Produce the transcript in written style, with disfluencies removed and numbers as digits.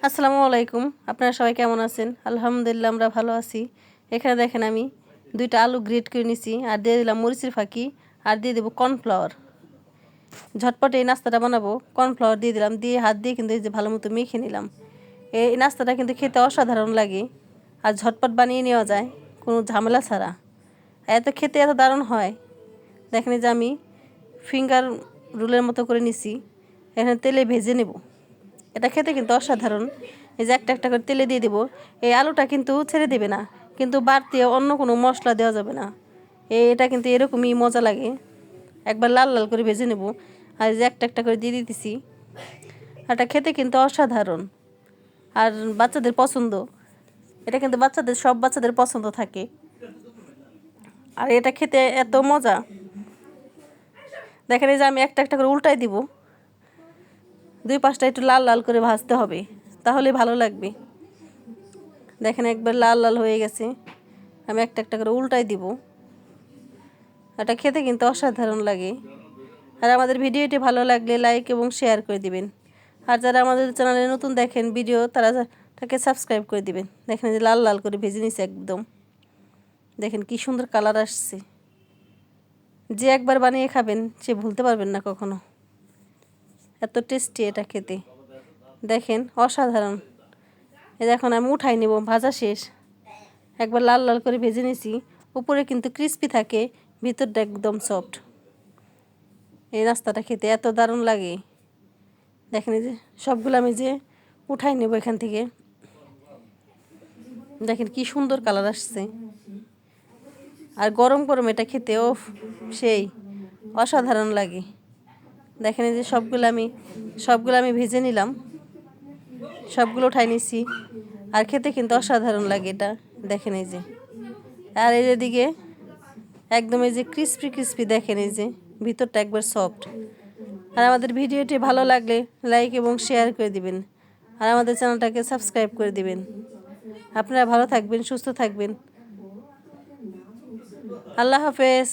আসসালামু আলাইকুম। আপনারা সবাই কেমন আছেন? আলহামদুলিল্লাহ আমরা ভালো আছি। এখানে দেখেন আমি ২টা আলু গ্রেট করে নিছি আর দিয়ে দিলাম মরিচের ফাঁকি আর দিয়ে দেবো কর্নফ্লাওয়ার। ঝটপট এই নাস্তাটা বানাবো। কর্নফ্লাওয়ার দিয়ে দিলাম, দিয়ে হাত দিয়ে কিন্তু এই যে ভালো মতো মেখে নিলাম। এই নাস্তাটা কিন্তু খেতে অসাধারণ লাগে আর ঝটপট বানিয়ে নেওয়া যায় কোনো ঝামেলা ছাড়া। এত খেতে এত দারুণ হয়। দেখেন এই যে আমি ফিঙ্গার রোলের মতো করে নিছি, এখানে তেলে ভেজে নেব। এটা খেতে কিন্তু অসাধারণ। এই যে একটা একটা করে তেলে দিয়ে দেবো। এই আলুটা কিন্তু ছেড়ে দেবে না, কিন্তু বাড়তি অন্য কোনো মশলা দেওয়া যাবে না। এটা কিন্তু এরকমই মজা লাগে। একবার লাল লাল করে ভেজে নেব আর এই যে একটা একটা করে দিয়ে দিতেছি। এটা খেতে কিন্তু অসাধারণ আর বাচ্চাদের পছন্দ। এটা কিন্তু সব বাচ্চাদের পছন্দ থাকে আর এটা খেতে এত মজা। দেখেন এই যে আমি একটা একটা করে উল্টাই দিব। 2-5টা একটু লাল লাল করে ভাজতে হবে, তাহলে ভালো লাগবে। দেখেন একবার লাল লাল হয়ে গেছে, আমি একটা একটা করে উল্টাই দিব। এটা খেতে কিন্তু অসাধারণ লাগে। আর আমাদের ভিডিওটি ভালো লাগলে লাইক এবং শেয়ার করে দিবেন। আর যারা আমাদের চ্যানেলে নতুন দেখেন ভিডিও, তাকে সাবস্ক্রাইব করে দিবেন। দেখেন যে লাল লাল করে ভেজে নিছে একদম। দেখেন কি সুন্দর কালার আসছে। যে একবার বানিয়ে খাবেন সে ভুলতে পারবেন না কখনো। এত টেস্টি এটা খেতে, দেখেন অসাধারণ। এখন আমি উঠাই নেব, ভাজা শেষ। একবার লাল লাল করে ভেজে নিয়েছি, উপরে কিন্তু ক্রিস্পি থাকে, ভিতরটা একদম সফট। এই নাস্তাটা খেতে এত দারুণ লাগে। দেখেন এই যে সবগুলো আমি যে উঠাই নেব এখান থেকে। দেখেন কি সুন্দর কালার আসছে আর গরম গরম এটা খেতেও সেই অসাধারণ লাগে। দেখেন এই যে সবগুলো আমি ভেজে নিলাম, সবগুলো উঠাই নিছি আর খেতে কিন্তু অসাধারণ লাগে এটা। দেখেন এই যে, আর এই দিকে একদম এই যে ক্রিস্পি ক্রিস্পি, দেখেন এই যে ভিতরটা একবার সফট। আর আমাদের ভিডিওটি ভালো লাগলে লাইক এবং শেয়ার করে দিবেন আর আমাদের চ্যানেলটাকে সাবস্ক্রাইব করে দিবেন। আপনারা ভালো থাকবেন, সুস্থ থাকবেন। আল্লাহ হাফেজ।